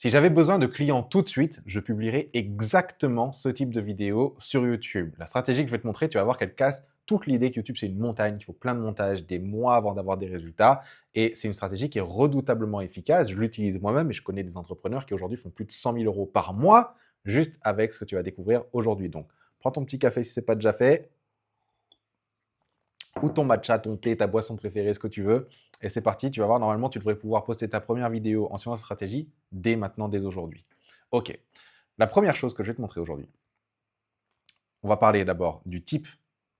Si j'avais besoin de clients tout de suite, je publierais exactement ce type de vidéo sur YouTube. La stratégie que je vais te montrer, tu vas voir qu'elle casse toute l'idée que YouTube, c'est une montagne, qu'il faut plein de montages, des mois avant d'avoir des résultats. Et c'est une stratégie qui est redoutablement efficace. Je l'utilise moi-même et je connais des entrepreneurs qui aujourd'hui font plus de 100 000 euros par mois juste avec ce que tu vas découvrir aujourd'hui. Donc, prends ton petit café si ce n'est pas déjà fait, ou ton matcha, ton thé, ta boisson préférée, ce que tu veux. Et c'est parti, tu vas voir, normalement, tu devrais pouvoir poster ta première vidéo en suivant cette stratégie dès maintenant, dès aujourd'hui. Ok, la première chose que je vais te montrer aujourd'hui, on va parler d'abord du type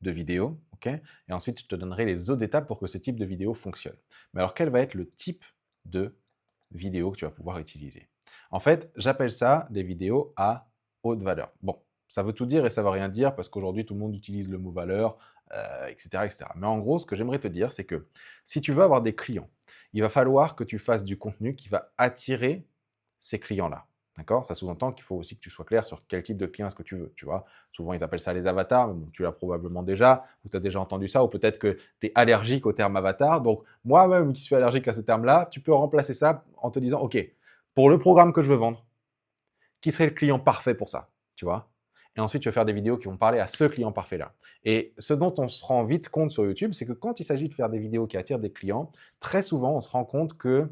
de vidéo, ok, et ensuite je te donnerai les autres étapes pour que ce type de vidéo fonctionne. Mais alors, quel va être le type de vidéo que tu vas pouvoir utiliser? En fait, j'appelle ça des vidéos à haute valeur. Bon, ça veut tout dire et ça veut rien dire parce qu'aujourd'hui, tout le monde utilise le mot valeur, etc., etc. Mais en gros, ce que j'aimerais te dire, c'est que si tu veux avoir des clients, il va falloir que tu fasses du contenu qui va attirer ces clients-là. D'accord? Ça sous-entend qu'il faut aussi que tu sois clair sur quel type de client est-ce que tu veux, tu vois? Souvent, ils appellent ça les avatars, mais bon, tu l'as probablement déjà, ou tu as déjà entendu ça, ou peut-être que tu es allergique au terme avatar. Donc, moi-même qui suis allergique à ce terme-là, tu peux remplacer ça en te disant, OK, pour le programme que je veux vendre, qui serait le client parfait pour ça, tu vois? Et ensuite, tu vas faire des vidéos qui vont parler à ce client parfait-là. Et ce dont on se rend vite compte sur YouTube, c'est que quand il s'agit de faire des vidéos qui attirent des clients, très souvent, on se rend compte que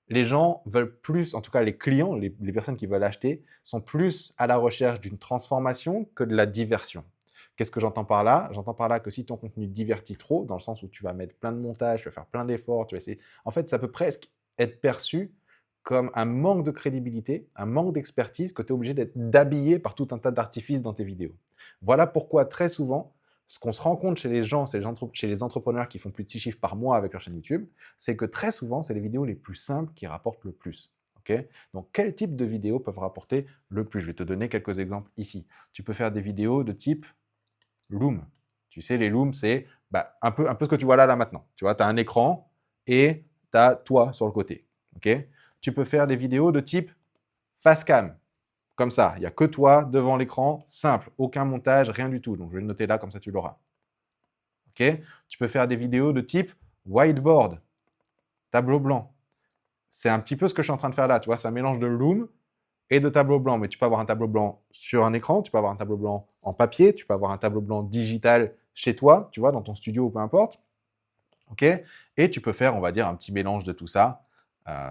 les gens veulent plus, en tout cas les clients, les personnes qui veulent acheter, sont plus à la recherche d'une transformation que de la diversion. Qu'est-ce que j'entends par là? J'entends par là que si ton contenu divertit trop, dans le sens où tu vas mettre plein de montage, tu vas faire plein d'efforts, tu vas essayer... En fait, ça peut presque être perçu comme un manque de crédibilité, un manque d'expertise, que tu es obligé d'habiller par tout un tas d'artifices dans tes vidéos. Voilà pourquoi très souvent, ce qu'on se rend compte chez les gens, chez les entrepreneurs qui font plus de 6 chiffres par mois avec leur chaîne YouTube, c'est que très souvent, c'est les vidéos les plus simples qui rapportent le plus. Okay? Donc, quel type de vidéos peuvent rapporter le plus? Je vais te donner quelques exemples ici. Tu peux faire des vidéos de type Loom. Tu sais, les Looms, c'est un peu ce que tu vois là maintenant. Tu vois, tu as un écran et tu as toi sur le côté. Okay? Tu peux faire des vidéos de type Facecam. Comme ça, il n'y a que toi devant l'écran, simple, aucun montage, rien du tout. Donc, je vais le noter là, comme ça tu l'auras. Okay? Tu peux faire des vidéos de type whiteboard, tableau blanc. C'est un petit peu ce que je suis en train de faire là, tu vois, c'est un mélange de Loom et de tableau blanc. Mais tu peux avoir un tableau blanc sur un écran, tu peux avoir un tableau blanc en papier, tu peux avoir un tableau blanc digital chez toi, tu vois, dans ton studio ou peu importe. Ok? Et tu peux faire, on va dire, un petit mélange de tout ça,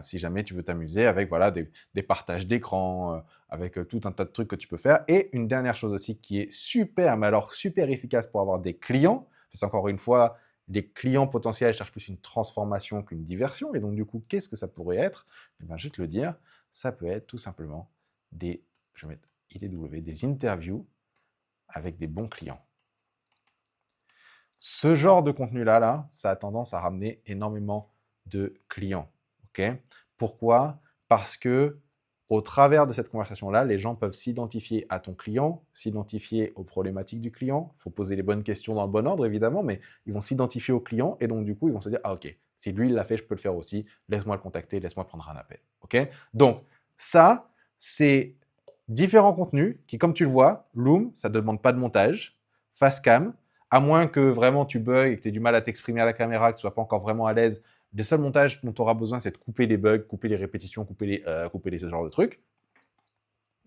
si jamais tu veux t'amuser avec voilà, des partages d'écran, avec tout un tas de trucs que tu peux faire. Et une dernière chose aussi qui est super, mais alors super efficace pour avoir des clients, parce qu'encore une fois, les clients potentiels cherchent plus une transformation qu'une diversion. Et donc, du coup, qu'est-ce que ça pourrait être? Eh ben, je vais te le dire, ça peut être tout simplement je vais mettre ITW, des interviews avec des bons clients. Ce genre de contenu-là, ça a tendance à ramener énormément de clients. Okay? Pourquoi? Parce que au travers de cette conversation-là, les gens peuvent s'identifier à ton client, s'identifier aux problématiques du client. Il faut poser les bonnes questions dans le bon ordre, évidemment, mais ils vont s'identifier au client et donc, du coup, ils vont se dire « Ah, ok, si lui, il l'a fait, je peux le faire aussi. Laisse-moi le contacter, laisse-moi prendre un appel. Okay » Donc, ça, c'est différents contenus qui, comme tu le vois, Loom, ça ne demande pas de montage. Facecam, à moins que vraiment tu bugs et que tu aies du mal à t'exprimer à la caméra, que tu ne sois pas encore vraiment à l'aise, les seuls montages dont tu auras besoin, c'est de couper les bugs, couper les répétitions, couper ce genre de trucs.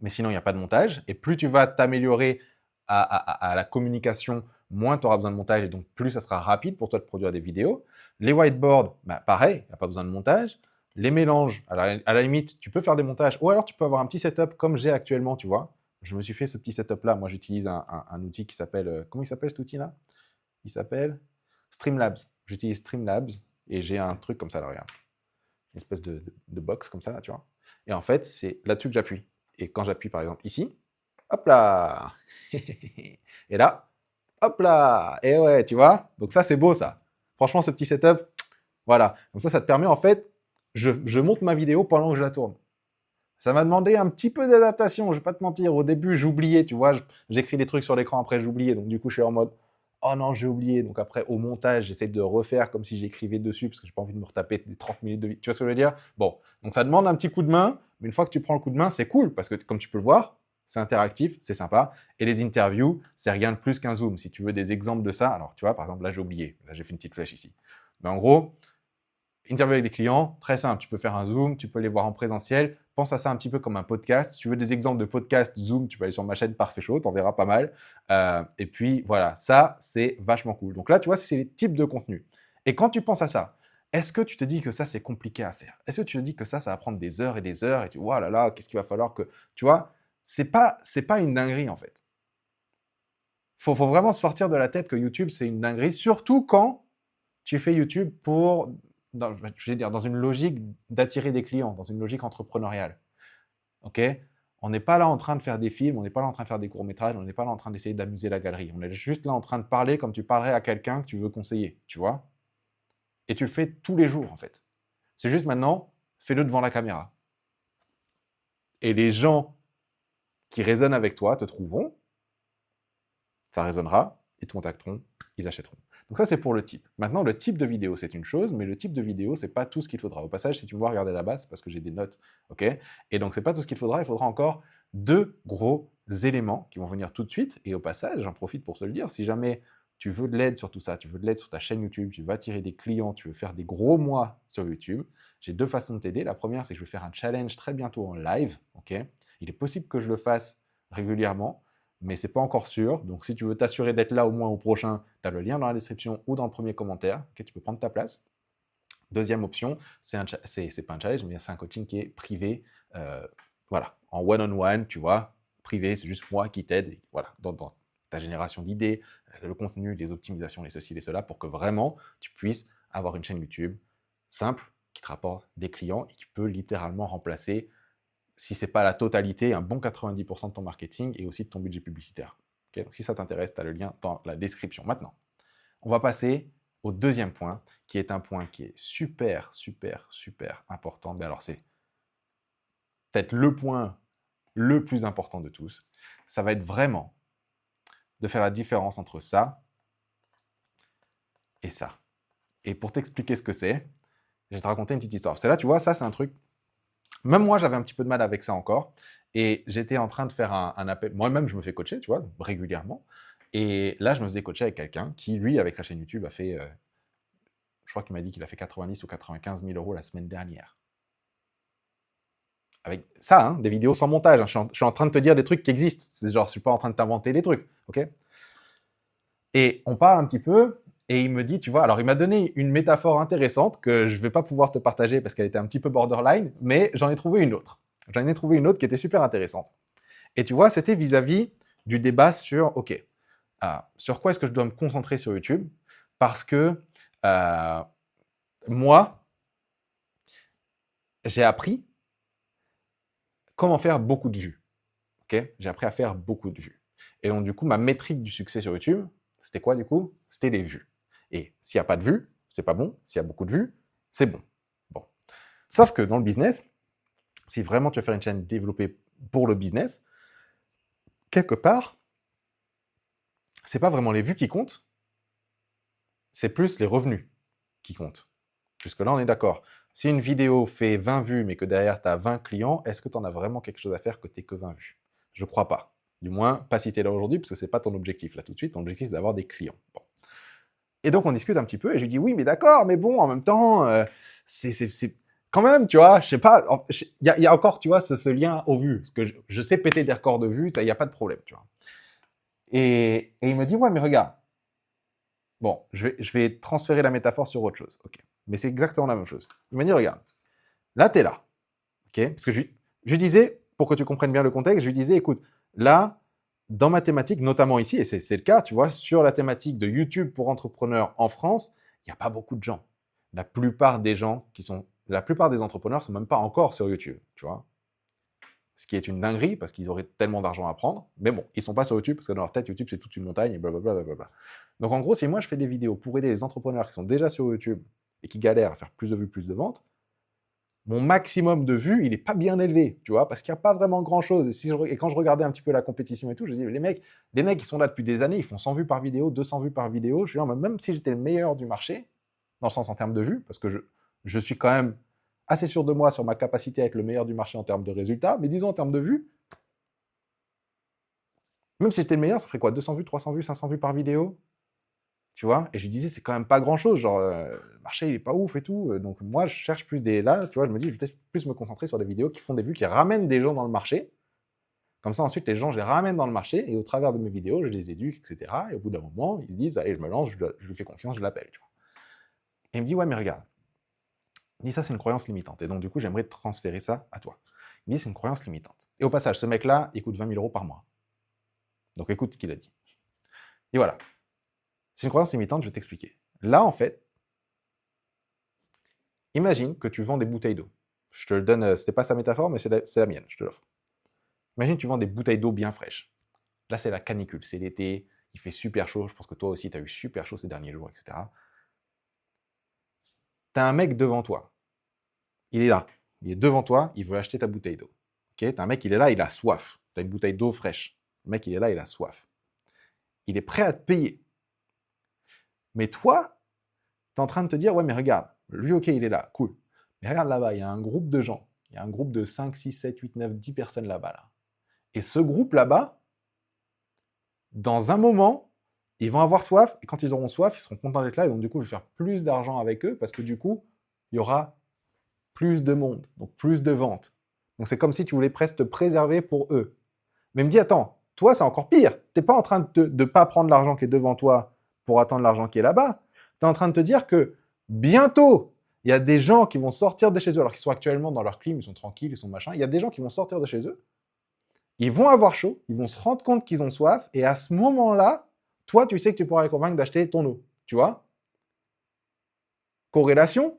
Mais sinon, il n'y a pas de montage. Et plus tu vas t'améliorer à la communication, moins tu auras besoin de montage et donc plus ça sera rapide pour toi de produire des vidéos. Les whiteboards, pareil, il n'y a pas besoin de montage. Les mélanges, à la limite, tu peux faire des montages ou alors tu peux avoir un petit setup comme j'ai actuellement, tu vois. Je me suis fait ce petit setup-là. Moi, j'utilise un outil qui s'appelle... comment il s'appelle cet outil-là? Il s'appelle Streamlabs. J'utilise Streamlabs et j'ai un truc comme ça, là, regarde. Une espèce de box comme ça, là, tu vois. Et en fait, c'est là-dessus que j'appuie. Et quand j'appuie, par exemple, ici, hop là. Et là, hop là. Et ouais, tu vois. Donc ça, c'est beau, ça. Franchement, ce petit setup, voilà. Comme ça te permet, en fait, je monte ma vidéo pendant que je la tourne. Ça m'a demandé un petit peu d'adaptation, je vais pas te mentir. Au début, j'oubliais, tu vois, j'écris des trucs sur l'écran, après j'oubliais. Donc du coup, je suis en mode, oh non, j'ai oublié. Donc après, au montage, j'essaie de refaire comme si j'écrivais dessus, parce que j'ai pas envie de me retaper des 30 minutes de vie. Tu vois ce que je veux dire? Bon, donc ça demande un petit coup de main, mais une fois que tu prends le coup de main, c'est cool, parce que comme tu peux le voir, c'est interactif, c'est sympa. Et les interviews, c'est rien de plus qu'un Zoom. Si tu veux des exemples de ça, alors tu vois, par exemple, là j'ai oublié. Là j'ai fait une petite flèche ici. Mais en gros, interview avec des clients, très simple. Tu peux faire un Zoom, tu peux les voir en présentiel. Pense à ça un petit peu comme un podcast. Si tu veux des exemples de podcasts Zoom, tu peux aller sur ma chaîne Parfait Show, tu en verras pas mal. Et puis voilà, ça, c'est vachement cool. Donc là, tu vois, c'est les types de contenus. Et quand tu penses à ça, est-ce que tu te dis que ça, c'est compliqué à faire? Est-ce que tu te dis que ça va prendre des heures et des heures et tu vois, oh là là, qu'est-ce qu'il va falloir que. Tu vois, c'est pas une dinguerie en fait. Faut vraiment sortir de la tête que YouTube, c'est une dinguerie, surtout quand tu fais YouTube je vais dire, dans une logique d'attirer des clients, dans une logique entrepreneuriale. Ok? On n'est pas là en train de faire des films, on n'est pas là en train de faire des courts-métrages, on n'est pas là en train d'essayer d'amuser la galerie. On est juste là en train de parler comme tu parlerais à quelqu'un que tu veux conseiller, tu vois? Et tu le fais tous les jours, en fait. C'est juste maintenant, fais-le devant la caméra. Et les gens qui résonnent avec toi te trouveront, ça résonnera, ils te contacteront, ils achèteront. Donc ça, c'est pour le type. Maintenant, le type de vidéo, c'est une chose, mais le type de vidéo, c'est pas tout ce qu'il faudra. Au passage, si tu me vois regarder là-bas, c'est parce que j'ai des notes, ok? Et donc, c'est pas tout ce qu'il faudra encore 2 gros éléments qui vont venir tout de suite. Et au passage, j'en profite pour te le dire, si jamais tu veux de l'aide sur tout ça, tu veux de l'aide sur ta chaîne YouTube, tu veux attirer des clients, tu veux faire des gros mois sur YouTube, j'ai 2 façons de t'aider. La première, c'est que je vais faire un challenge très bientôt en live, ok? Il est possible que je le fasse régulièrement, mais c'est pas encore sûr. Donc, si tu veux t'assurer d'être là au moins au prochain, tu as le lien dans la description ou dans le premier commentaire. Okay, tu peux prendre ta place. Deuxième option, c'est pas un challenge, mais c'est un coaching qui est privé. Voilà, en one-on-one, tu vois, privé, c'est juste moi qui t'aide. Voilà, dans ta génération d'idées, le contenu, les optimisations, les ceci, les cela, pour que vraiment tu puisses avoir une chaîne YouTube simple qui te rapporte des clients et qui peut littéralement remplacer, si ce n'est pas la totalité, un bon 90% de ton marketing et aussi de ton budget publicitaire. Okay, donc si ça t'intéresse, tu as le lien dans la description. Maintenant, on va passer au deuxième point, qui est un point qui est super, super, super important. Mais alors, c'est peut-être le point le plus important de tous. Ça va être vraiment de faire la différence entre ça et ça. Et pour t'expliquer ce que c'est, je vais te raconter une petite histoire. Parce que là, tu vois, ça, c'est un truc. Même moi, j'avais un petit peu de mal avec ça encore. Et j'étais en train de faire un appel. Moi-même, je me fais coacher, tu vois, régulièrement. Et là, je me faisais coacher avec quelqu'un qui, lui, avec sa chaîne YouTube, a fait, je crois qu'il m'a dit qu'il a fait 90 ou 95 000 euros la semaine dernière. Avec ça, hein, des vidéos sans montage. Hein. Je suis en train de te dire des trucs qui existent. C'est genre, je suis pas en train de t'inventer des trucs, ok? Et on parle un petit peu, et il me dit, tu vois, alors il m'a donné une métaphore intéressante que je vais pas pouvoir te partager parce qu'elle était un petit peu borderline, mais j'en ai trouvé une autre. J'en ai trouvé une autre qui était super intéressante. Et tu vois, c'était vis-à-vis du débat sur, ok, sur quoi est-ce que je dois me concentrer sur YouTube? Parce que moi, j'ai appris comment faire beaucoup de vues. Okay, j'ai appris à faire beaucoup de vues. Et donc, du coup, ma métrique du succès sur YouTube, c'était quoi, du coup? C'était les vues. Et s'il n'y a pas de vues, c'est pas bon. S'il y a beaucoup de vues, c'est bon. Bon. Sauf que dans le business, si vraiment tu veux faire une chaîne développée pour le business, quelque part, c'est pas vraiment les vues qui comptent, c'est plus les revenus qui comptent. Jusque-là, on est d'accord. Si une vidéo fait 20 vues, mais que derrière, tu as 20 clients, est-ce que tu en as vraiment quelque chose à faire que tu n'aies que 20 vues? Je ne crois pas. Du moins, pas si tu es là aujourd'hui, parce que ce n'est pas ton objectif. Là, tout de suite, ton objectif, c'est d'avoir des clients. Bon. Et donc, on discute un petit peu, et je lui dis, oui, mais d'accord, mais bon, en même temps, c'est quand même, tu vois, je sais pas, il y a encore, tu vois, ce lien aux vues. Parce que je sais péter des records de vues, il n'y a pas de problème, tu vois. Et il me dit, ouais, mais regarde, bon, je vais transférer la métaphore sur autre chose. Ok. Mais c'est exactement la même chose. Il m'a dit, regarde, là, tu es là. Okay, parce que je lui disais, pour que tu comprennes bien le contexte, je lui disais, écoute, là, dans ma thématique, notamment ici, et c'est le cas, tu vois, sur la thématique de YouTube pour entrepreneurs en France, il n'y a pas beaucoup de gens. La plupart des entrepreneurs ne sont même pas encore sur YouTube, tu vois. Ce qui est une dinguerie, parce qu'ils auraient tellement d'argent à prendre. Mais bon, ils ne sont pas sur YouTube, parce que dans leur tête, YouTube, c'est toute une montagne, et blablabla. Donc en gros, si moi, je fais des vidéos pour aider les entrepreneurs qui sont déjà sur YouTube et qui galèrent à faire plus de vues, plus de ventes, mon maximum de vues, il n'est pas bien élevé, tu vois, parce qu'il n'y a pas vraiment grand-chose. Et quand je regardais un petit peu la compétition et tout, je dis, les mecs, qui sont là depuis des années, ils font 100 vues par vidéo, 200 vues par vidéo. Je suis là, même si j'étais le meilleur du marché, dans le sens en termes de vues, parce que je suis quand même assez sûr de moi sur ma capacité à être le meilleur du marché en termes de résultats, mais disons en termes de vues, même si j'étais le meilleur, ça ferait quoi? 200 vues, 300 vues, 500 vues par vidéo? Tu vois? Et je lui disais: «C'est quand même pas grand-chose, genre, le marché, il est pas ouf et tout, donc moi, je cherche plus des» là, tu vois, je me dis: «Je vais peut-être plus me concentrer sur des vidéos qui font des vues, qui ramènent des gens dans le marché. Comme ça, ensuite, les gens, je les ramène dans le marché et au travers de mes vidéos, je les éduque, et cetera et au bout d'un moment, ils se disent: "Allez, je me lance, je lui fais confiance, je l'appelle", tu vois? Et il me dit: «Ouais, mais regarde», il me dit: «Ça, c'est une croyance limitante et donc du coup, j'aimerais transférer ça à toi». Il me dit: «C'est une croyance limitante» et au passage, ce mec-là, il coûte 20 000 € par mois. Donc écoute ce qu'il a dit. Et voilà. C'est une croyance limitante, je vais t'expliquer. Là, en fait, imagine que tu vends des bouteilles d'eau. Je te le donne, c'était pas sa métaphore, mais c'est la mienne, je te l'offre. Imagine que tu vends des bouteilles d'eau bien fraîches. Là, c'est la canicule, c'est l'été, il fait super chaud, je pense que toi aussi, tu as eu super chaud ces derniers jours, etc. Tu as un mec devant toi, il est là, il est devant toi, il veut acheter ta bouteille d'eau. Okay, tu as un mec, il est là, il a soif. Tu as une bouteille d'eau fraîche. Le mec, il est là, il a soif. Il est prêt à te payer. Mais toi, tu es en train de te dire, ouais, mais regarde, lui, ok, il est là, cool. Mais regarde là-bas, il y a un groupe de gens. Il y a un groupe de 5, 6, 7, 8, 9, 10 personnes là-bas. Là. Et ce groupe là-bas, dans un moment, ils vont avoir soif. Et quand ils auront soif, ils seront contents d'être là. Et donc, du coup, je vais faire plus d'argent avec eux parce que du coup, il y aura plus de monde, donc plus de ventes. Donc, c'est comme si tu voulais presque te préserver pour eux. Mais il me dit, attends, toi, c'est encore pire. Tu n'es pas en train de ne pas prendre l'argent qui est devant toi pour attendre l'argent qui est là-bas. Tu es en train de te dire que bientôt, il y a des gens qui vont sortir de chez eux, alors qu'ils sont actuellement dans leur clim, ils sont tranquilles, ils sont machin. Il y a des gens qui vont sortir de chez eux, ils vont avoir chaud, ils vont se rendre compte qu'ils ont soif, et à ce moment-là, toi, tu sais que tu pourras les convaincre d'acheter ton eau. Tu vois? Corrélation?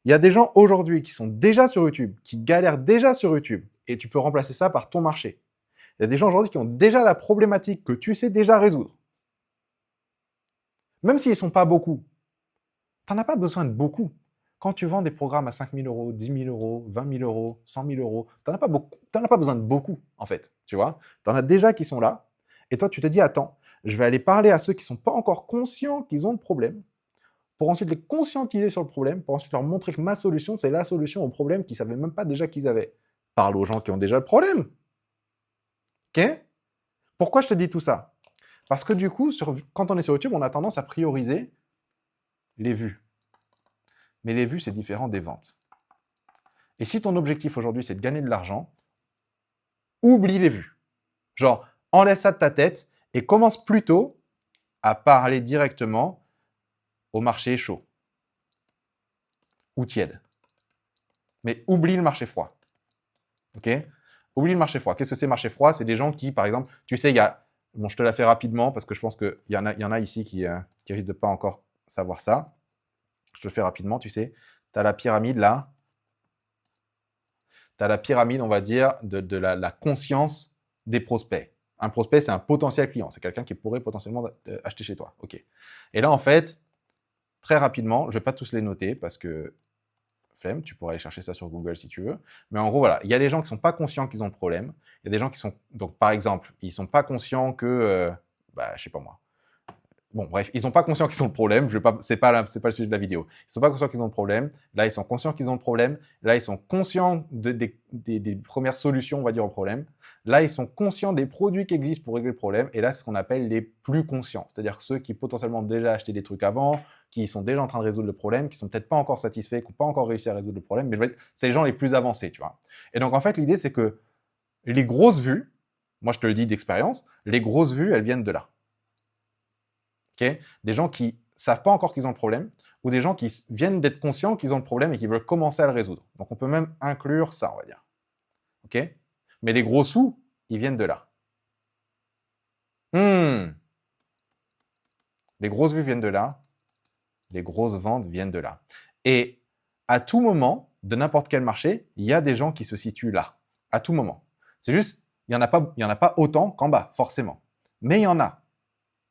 Il y a des gens aujourd'hui qui sont déjà sur YouTube, qui galèrent déjà sur YouTube, et tu peux remplacer ça par ton marché. Il y a des gens aujourd'hui qui ont déjà la problématique que tu sais déjà résoudre. Même s'ils ne sont pas beaucoup. Tu n'en as pas besoin de beaucoup. Quand tu vends des programmes à 5 000 €, 10 000 €, 20 000 €, 100 000 €, tu n'en as pas beaucoup. Tu as pas besoin de beaucoup, en fait. Tu vois? Tu en as déjà qui sont là. Et toi, tu te dis, attends, je vais aller parler à ceux qui ne sont pas encore conscients qu'ils ont le problème, pour ensuite les conscientiser sur le problème, pour ensuite leur montrer que ma solution, c'est la solution au problème qu'ils ne savaient même pas déjà qu'ils avaient. Parle aux gens qui ont déjà le problème. Ok? Pourquoi je te dis tout ça? Parce que du coup, quand on est sur YouTube, on a tendance à prioriser les vues. Mais les vues, c'est différent des ventes. Et si ton objectif aujourd'hui, c'est de gagner de l'argent, oublie les vues. Genre, enlève ça de ta tête et commence plutôt à parler directement au marché chaud ou tiède. Mais oublie le marché froid. Ok? Oublie le marché froid. Qu'est-ce que c'est marché froid? C'est des gens qui, par exemple, tu sais, il y a... Bon, je te la fais rapidement parce que je pense qu'il y en a ici qui risquent de pas encore savoir ça. Je te le fais rapidement, tu sais. Tu as la pyramide là. Tu as la pyramide, on va dire, de la conscience des prospects. Un prospect, c'est un potentiel client. C'est quelqu'un qui pourrait potentiellement acheter chez toi. OK. Et là, en fait, très rapidement, je ne vais pas tous les noter parce que flemme, tu pourrais aller chercher ça sur Google si tu veux. Mais en gros, voilà, il y a des gens qui ne sont pas conscients qu'ils ont le problème. Il y a des gens qui sont, donc par exemple, ils ne sont pas conscients que, je sais pas moi, bon, bref, ils sont pas conscients qu'ils ont le problème. C'est pas le sujet de la vidéo. Ils sont pas conscients qu'ils ont le problème. Là, ils sont conscients qu'ils ont le problème. Là, ils sont conscients des premières solutions, on va dire, au problème. Là, ils sont conscients des produits qui existent pour régler le problème. Et là, c'est ce qu'on appelle les plus conscients. C'est-à-dire ceux qui potentiellement ont déjà acheté des trucs avant, qui sont déjà en train de résoudre le problème, qui sont peut-être pas encore satisfaits, qui n'ont pas encore réussi à résoudre le problème. Mais c'est les gens les plus avancés, tu vois. Et donc, en fait, l'idée, c'est que les grosses vues, moi, je te le dis d'expérience, les grosses vues, elles viennent de là. Okay, des gens qui ne savent pas encore qu'ils ont le problème, ou des gens qui viennent d'être conscients qu'ils ont le problème et qui veulent commencer à le résoudre. Donc on peut même inclure ça, on va dire. Okay, mais les gros sous, ils viennent de là. Les grosses vues viennent de là, les grosses ventes viennent de là. Et à tout moment, de n'importe quel marché, il y a des gens qui se situent là. À tout moment. C'est juste, il n'y en a pas autant qu'en bas, forcément. Mais il y en a.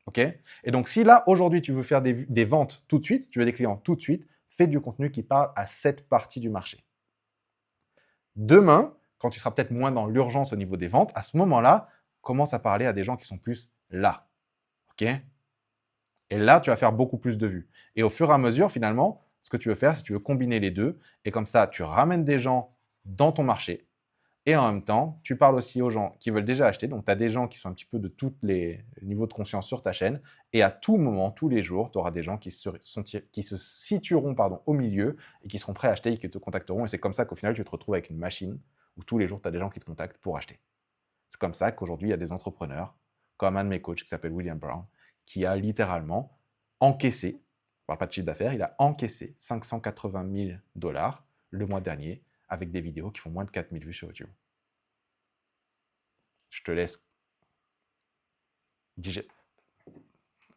Ok? Et donc, si là, aujourd'hui, tu veux faire des ventes tout de suite, tu veux des clients tout de suite, fais du contenu qui parle à cette partie du marché. Demain, quand tu seras peut-être moins dans l'urgence au niveau des ventes, à ce moment-là, commence à parler à des gens qui sont plus là. Ok? Et là, tu vas faire beaucoup plus de vues. Et au fur et à mesure, finalement, ce que tu veux faire, c'est que tu veux combiner les deux. Et comme ça, tu ramènes des gens dans ton marché. Et en même temps, tu parles aussi aux gens qui veulent déjà acheter. Donc, tu as des gens qui sont un petit peu de tous les niveaux de conscience sur ta chaîne. Et à tout moment, tous les jours, tu auras des gens qui se situeront au milieu et qui seront prêts à acheter et qui te contacteront. Et c'est comme ça qu'au final, tu te retrouves avec une machine où tous les jours, tu as des gens qui te contactent pour acheter. C'est comme ça qu'aujourd'hui, il y a des entrepreneurs, comme un de mes coachs qui s'appelle William Brown, qui a littéralement encaissé, on ne parle pas de chiffre d'affaires, il a encaissé 580 000 $ le mois dernier avec des vidéos qui font moins de 4000 vues sur YouTube. Je te laisse digérer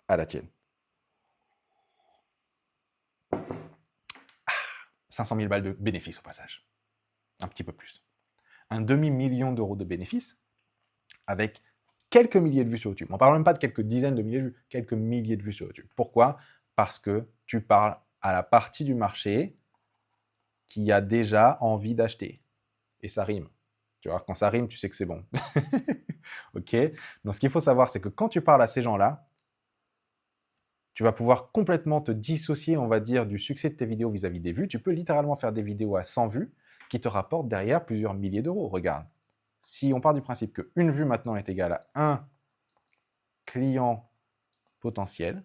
à la tienne. 500 000 balles de bénéfices au passage. Un petit peu plus. Un demi-million d'euros de bénéfices avec quelques milliers de vues sur YouTube. On ne parle même pas de quelques dizaines de milliers de vues, quelques milliers de vues sur YouTube. Pourquoi? Parce que tu parles à la partie du marché qui a déjà envie d'acheter. Et ça rime. Tu vois, quand ça rime, tu sais que c'est bon. Ok? Donc, ce qu'il faut savoir, c'est que quand tu parles à ces gens-là, tu vas pouvoir complètement te dissocier, on va dire, du succès de tes vidéos vis-à-vis des vues. Tu peux littéralement faire des vidéos à 100 vues qui te rapportent derrière plusieurs milliers d'euros. Regarde, si on part du principe qu'une vue maintenant est égale à un client potentiel,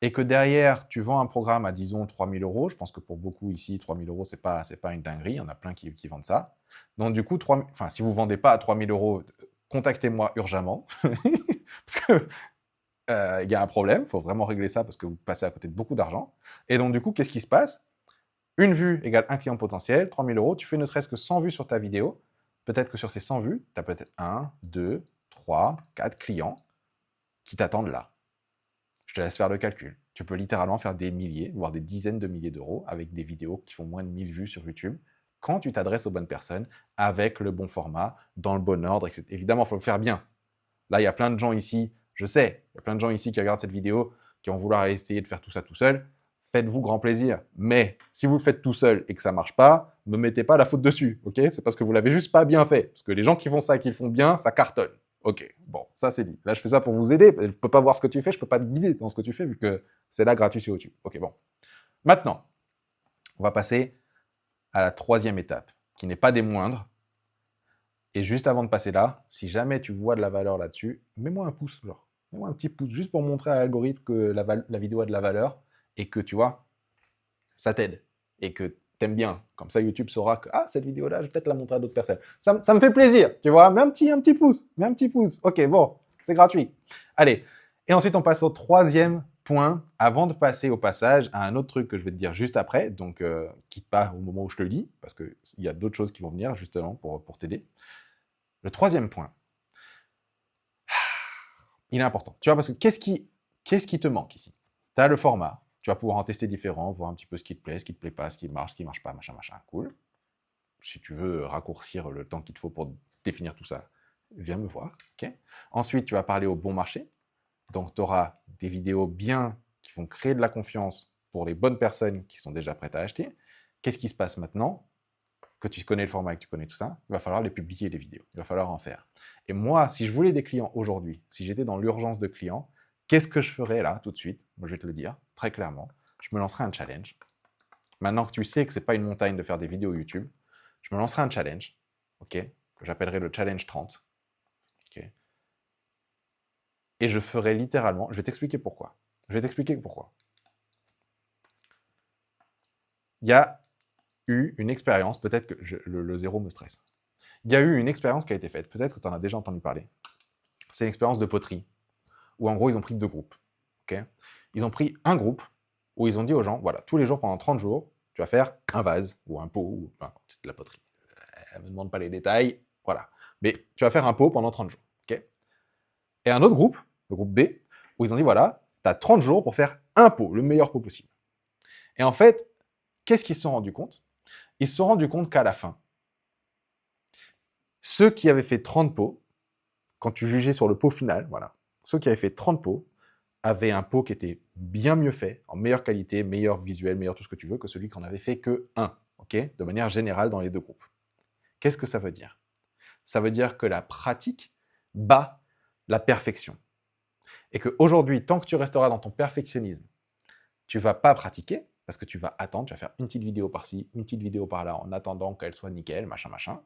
et que derrière, tu vends un programme à, disons, 3 000 €, je pense que pour beaucoup ici, 3 000 €, c'est pas une dinguerie, il y en a plein qui vendent ça. Donc du coup, si vous ne vendez pas à 3 000 €, contactez-moi urgemment, parce que il y a un problème, il faut vraiment régler ça parce que vous passez à côté de beaucoup d'argent. Et donc du coup, qu'est-ce qui se passe? Une vue égale un client potentiel, 3 000 €, tu fais ne serait-ce que 100 vues sur ta vidéo, peut-être que sur ces 100 vues, tu as peut-être 1, 2, 3, 4 clients qui t'attendent là. Je te laisse faire le calcul. Tu peux littéralement faire des milliers, voire des dizaines de milliers d'euros avec des vidéos qui font moins de 1000 vues sur YouTube quand tu t'adresses aux bonnes personnes, avec le bon format, dans le bon ordre, etc. Évidemment, il faut le faire bien. Là, il y a plein de gens ici, je sais, il y a plein de gens ici qui regardent cette vidéo, qui vont vouloir essayer de faire tout ça tout seul. Faites-vous grand plaisir. Mais si vous le faites tout seul et que ça ne marche pas, ne mettez pas la faute dessus, ok? C'est parce que vous l'avez juste pas bien fait. Parce que les gens qui font ça et qui le font bien, ça cartonne. Ok, bon, ça c'est dit. Là, je fais ça pour vous aider. Je ne peux pas voir ce que tu fais, je ne peux pas te guider dans ce que tu fais vu que c'est là gratuit sur YouTube. Ok, bon. Maintenant, on va passer à la troisième étape, qui n'est pas des moindres. Et juste avant de passer là, si jamais tu vois de la valeur là-dessus, mets-moi un pouce, genre. Mets-moi un petit pouce, juste pour montrer à l'algorithme que la vidéo a de la valeur et que, tu vois, ça t'aide et que t'aimes bien. Comme ça, YouTube saura que, ah, cette vidéo-là, je vais peut-être la montrer à d'autres personnes. Ça me fait plaisir, tu vois. Mets un petit pouce, mets un petit pouce. Ok, bon, c'est gratuit. Allez. Et ensuite, on passe au troisième point, avant de passer au passage à un autre truc que je vais te dire juste après. Donc, quitte pas au moment où je te le dis, parce qu'il y a d'autres choses qui vont venir, justement, pour t'aider. Le troisième point, il est important. Tu vois, parce que qu'est-ce qui te manque ici? Tu as le format, tu vas pouvoir en tester différents, voir un petit peu ce qui te plaît, ce qui ne te plaît pas, ce qui marche pas, machin, cool. Si tu veux raccourcir le temps qu'il te faut pour définir tout ça, viens me voir. Okay. Ensuite, tu vas parler au bon marché. Donc, tu auras des vidéos bien qui vont créer de la confiance pour les bonnes personnes qui sont déjà prêtes à acheter. Qu'est-ce qui se passe maintenant? Que tu connais le format et que tu connais tout ça, il va falloir les publier, les vidéos. Il va falloir en faire. Et moi, si je voulais des clients aujourd'hui, si j'étais dans l'urgence de clients, qu'est-ce que je ferais là, tout de suite? Moi, je vais te le dire, très clairement. Je me lancerai un challenge. Maintenant que tu sais que ce n'est pas une montagne de faire des vidéos YouTube, je me lancerai un challenge, ok, que j'appellerai le challenge 30. Okay, et je ferai littéralement, je vais t'expliquer pourquoi. Il y a eu une expérience, peut-être que le zéro me stresse. Il y a eu une expérience qui a été faite, peut-être que tu en as déjà entendu parler. C'est une expérience de poterie, où en gros, ils ont pris deux groupes. Okay, ils ont pris un groupe où ils ont dit aux gens, voilà, tous les jours pendant 30 jours, tu vas faire un vase ou un pot, ou enfin, c'est de la poterie. Elle ne me demande pas les détails, voilà. Mais tu vas faire un pot pendant 30 jours. Okay, et un autre groupe, le groupe B, où ils ont dit, voilà, tu as 30 jours pour faire un pot, le meilleur pot possible. Et en fait, qu'est-ce qu'ils se sont rendus compte? Ils se sont rendus compte qu'à la fin, ceux qui avaient fait 30 pots, quand tu jugeais sur le pot final, voilà, ceux qui avaient fait 30 pots avaient un pot qui était bien mieux fait, en meilleure qualité, meilleur visuel, meilleur tout ce que tu veux, que celui qui en avait fait que un, ok, de manière générale dans les deux groupes. Qu'est-ce que ça veut dire? Ça veut dire que la pratique bat la perfection. Et qu'aujourd'hui, tant que tu resteras dans ton perfectionnisme, tu ne vas pas pratiquer, parce que tu vas attendre, tu vas faire une petite vidéo par-ci, une petite vidéo par-là, en attendant qu'elle soit nickel, machin.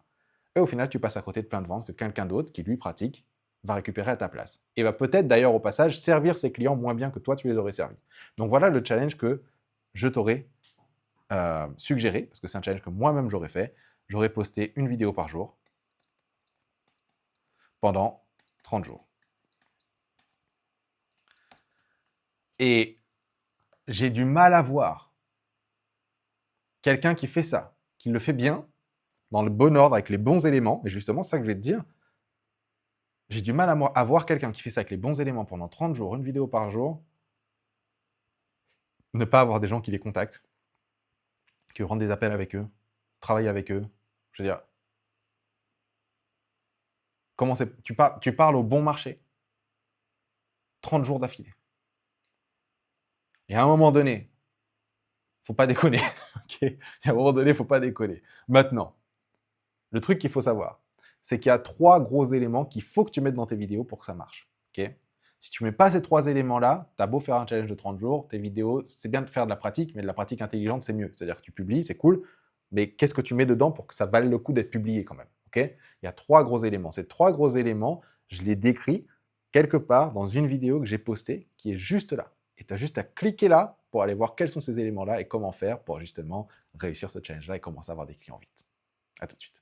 Et au final, tu passes à côté de plein de ventes que quelqu'un d'autre qui, lui, pratique, va récupérer à ta place. Et va peut-être, d'ailleurs, au passage, servir ses clients moins bien que toi, tu les aurais servis. Donc voilà le challenge que je t'aurais suggéré, parce que c'est un challenge que moi-même j'aurais fait. J'aurais posté une vidéo par jour pendant 30 jours. Et j'ai du mal à voir quelqu'un qui fait ça, qui le fait bien, dans le bon ordre, avec les bons éléments, et justement, c'est ça que je vais te dire, j'ai du mal à voir quelqu'un qui fait ça avec les bons éléments pendant 30 jours, une vidéo par jour, ne pas avoir des gens qui les contactent, qui rendent des appels avec eux, travaillent avec eux. Je veux dire, comment c'est, tu parles au bon marché, 30 jours d'affilée. Et à un moment donné, faut pas déconner. Okay, à un moment donné, faut pas déconner. Maintenant, le truc qu'il faut savoir, c'est qu'il y a 3 gros éléments qu'il faut que tu mettes dans tes vidéos pour que ça marche. Okay, si tu mets pas ces 3 éléments-là, tu as beau faire un challenge de 30 jours, tes vidéos, c'est bien de faire de la pratique, mais de la pratique intelligente, c'est mieux. C'est-à-dire que tu publies, c'est cool, mais qu'est-ce que tu mets dedans pour que ça vaille le coup d'être publié quand même? Okay, il y a 3 gros éléments. Ces 3 gros éléments, je les décris quelque part dans une vidéo que j'ai postée qui est juste là. Et tu as juste à cliquer là pour aller voir quels sont ces éléments-là et comment faire pour justement réussir ce challenge-là et commencer à avoir des clients vite. À tout de suite.